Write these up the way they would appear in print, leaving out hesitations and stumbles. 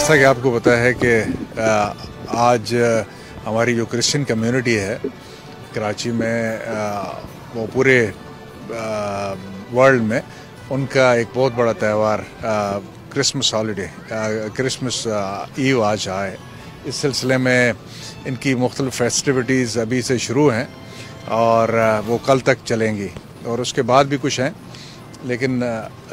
जैसा कि आपको पता है कि आज हमारी जो क्रिश्चियन कम्युनिटी है कराची में, वो पूरे वर्ल्ड में उनका एक बहुत बड़ा त्यौहार क्रिसमस हॉलीडे, क्रिसमस ईव आज आए। इस सिलसिले में इनकी मुख्तलिफ फेस्टिविटीज़ अभी से शुरू हैं और वो कल तक चलेंगी और उसके बाद भी कुछ हैं, लेकिन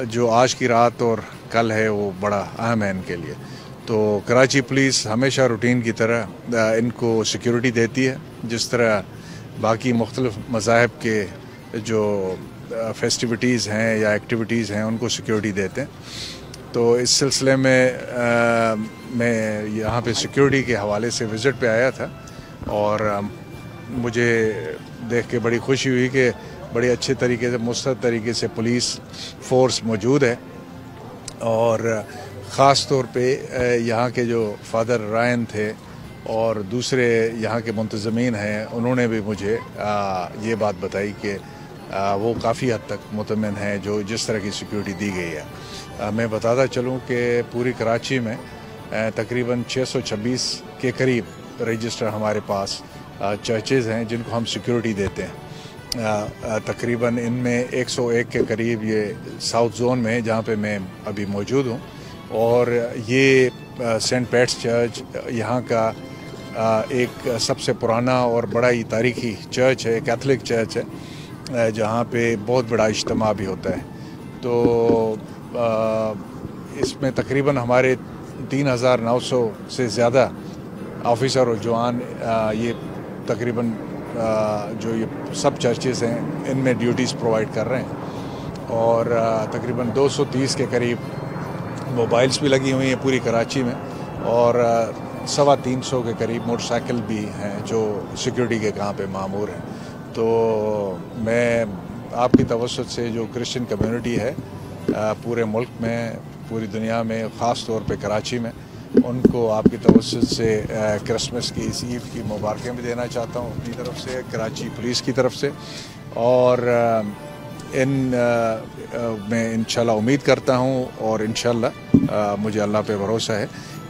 जो आज की रात और कल है वो बड़ा अहम है इनके लिए। तो कराची पुलिस हमेशा रूटीन की तरह इनको सिक्योरिटी देती है, जिस तरह बाकी मुख्तलिफ मज़ाहब के जो फेस्टिविटीज़ हैं या एक्टिविटीज़ हैं उनको सिक्योरिटी देते हैं। तो इस सिलसिले में मैं यहाँ पे सिक्योरिटी के हवाले से विज़िट पे आया था और मुझे देख के बड़ी खुशी हुई कि बड़े अच्छे तरीके से, मुस्तैद तरीके से पुलिस फोर्स मौजूद है। और ख़ास तौर पे यहाँ के जो फादर रायन थे और दूसरे यहाँ के मुंतज़मीन हैं, उन्होंने भी मुझे ये बात बताई कि वो काफ़ी हद तक मुतमिन हैं जो जिस तरह की सिक्योरिटी दी गई है। मैं बताता चलूँ कि पूरी कराची में तकरीबन 626 के करीब रजिस्टर हमारे पास चर्चेज़ हैं जिनको हम सिक्योरिटी देते हैं। तकरीबन इनमें 101 के करीब ये साउथ जोन में है जहाँ पे मैं अभी मौजूद हूँ, और ये सेंट पैट्स चर्च यहाँ का एक सबसे पुराना और बड़ा ही तारीखी चर्च है, कैथोलिक चर्च है, जहाँ पे बहुत बड़ा इज्तिमा भी होता है। तो इसमें तकरीबन हमारे 3,900 से ज़्यादा ऑफिसर और जवान ये तकरीबन जो ये सब चर्चेज़ हैं इनमें ड्यूटीज़ प्रोवाइड कर रहे हैं, और तकरीबन 230 के करीब मोबाइल्स भी लगी हुई हैं पूरी कराची में, और 325 के करीब मोटरसाइकिल भी हैं जो सिक्योरिटी के काम पे मामूर हैं। तो मैं आपकी तवज्जो से जो क्रिश्चियन कम्युनिटी है पूरे मुल्क में, पूरी दुनिया में, ख़ास तौर पे कराची में, उनको आपकी तवज्जो से क्रिसमस की इस ईद की मुबारकें भी देना चाहता हूँ अपनी तरफ से, कराची पुलिस की तरफ से। और मैं इंशाल्लाह उम्मीद करता हूँ और इंशाल्लाह मुझे अल्लाह पे भरोसा है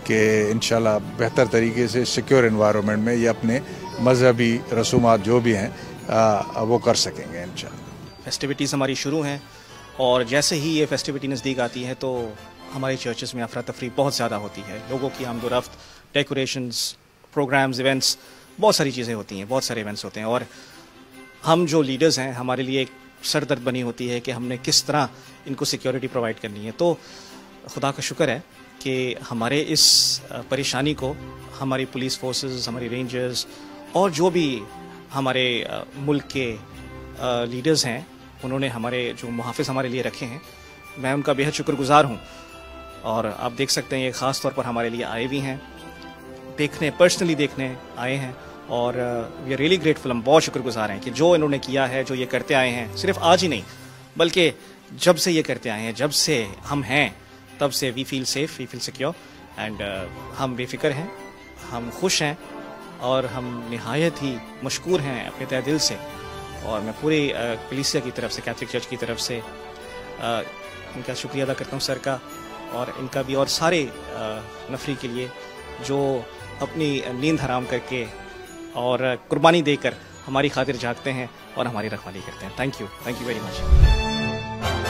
कि इंशाल्लाह बेहतर तरीके से सिक्योर एनवायरनमेंट में ये अपने मजहबी रसूमात जो भी हैं वो कर सकेंगे इंशाल्लाह। फेस्टिविटीज़ हमारी शुरू हैं और जैसे ही ये फेस्टिविटी नज़दीक आती है तो हमारे चर्चेज़ में अफरा तफरी बहुत ज़्यादा होती है। लोगों की आमदोरफ्त, डेकोरेशंस, प्रोग्राम्स, इवेंट्स, बहुत सारी चीज़ें होती हैं, बहुत सारे इवेंट्स होते हैं, और हम जो लीडर्स हैं हमारे लिए एक सरदर्द बनी होती है कि हमने किस तरह इनको सिक्योरिटी प्रोवाइड करनी है। तो खुदा का शुक्र है कि हमारे इस परेशानी को हमारी पुलिस फोर्सेस, हमारी रेंजर्स और जो भी हमारे मुल्क के लीडर्स हैं, उन्होंने हमारे जो मुहाफ़िज़ हमारे लिए रखे हैं, मैं उनका बेहद शुक्रगुज़ार हूँ। और आप देख सकते हैं ये ख़ास तौर पर हमारे लिए आए भी हैं, देखने, पर्सनली देखने आए हैं, और वी आर रियली ग्रेटफुल। हम बहुत शुक्रगुज़ार हैं कि जो इन्होंने किया है, जो ये करते आए हैं, सिर्फ आज ही नहीं बल्कि जब से ये करते आए हैं, जब से हम हैं तब से we feel safe, we feel secure, and हम बेफिक्र हैं, हम खुश हैं और हम नहायत ही मशकूर हैं अपने तहे दिल से। और मैं पूरी कलीसिया की तरफ से, कैथोलिक चर्च की तरफ से इनका शुक्रिया अदा करता हूँ सर का, और इनका भी, और सारे नफरी के लिए जो अपनी नींद हराम करके और कुर्बानी देकर हमारी खातिर जागते हैं और हमारी रखवाली करते हैं। Thank you very much.